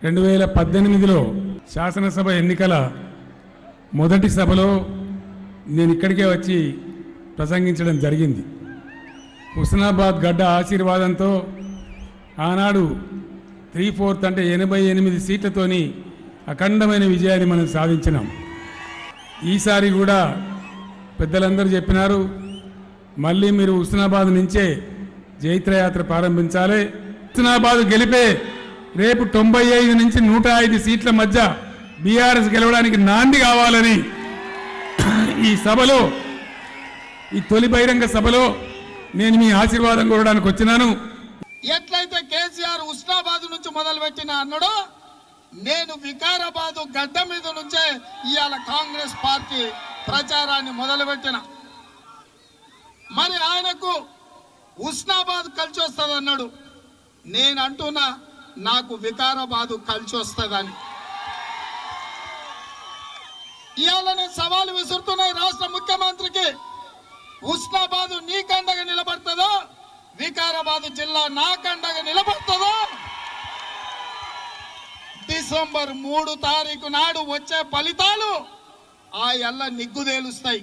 2018లో శాసనసభ ఎన్నికల మొదటి సభలో నేను ఇక్కడికే వచ్చి ప్రసంగించడం జరిగింది. హుస్నాబాద్ గడ్డ ఆశీర్వాదంతో ఆనాడు 3/4 అంటే 88 సీట్లతోని అఖండమైన విజయాన్ని మనం సాధించినాం. ఈసారి కూడా పెద్దలందరూ చెప్పినారు, మళ్ళీ మీరు హుస్నాబాద్ నుంచే జైత్రయాత్ర ప్రారంభించాలి. హుస్నాబాద్ గెలిపే రేపు 95 నుంచి 105 సీట్ల మధ్య బీఆర్ఎస్ గెలవడానికి నాంది కావాలని ఈ సభలో, ఈ తొలి బహిరంగ సభలో నేను మీ ఆశీర్వాదం కోరడానికి వచ్చినాను. ఎట్లయితే కేసీఆర్ హుస్నాబాద్ నుంచి మొదలుపెట్టిన అన్నాడో, నేను వికారాబాద్ గడ్డ మీద నుంచే ఇవాళ కాంగ్రెస్ పార్టీ ప్రచారాన్ని మొదలుపెట్టిన. మరి ఆయనకు హుస్నాబాద్ కలిసి వస్తుంది అన్నాడు. నేను అంటున్నా, నాకు వికారాబాద్ కలిసి వస్తుందని. ఇవాళ నేను సవాలు విసురుతున్నాయి రాష్ట్ర ముఖ్యమంత్రికి. హుస్నాబాద్ నీ కండగా నిలబడుతుందో, వికారాబాద్ జిల్లా నా కండగా నిలబడుతుందో, డిసెంబర్ 3 తారీఖు నాడు వచ్చే ఫలితాలు ఆ ఎల్ల నిగ్గు తేలుస్తాయి.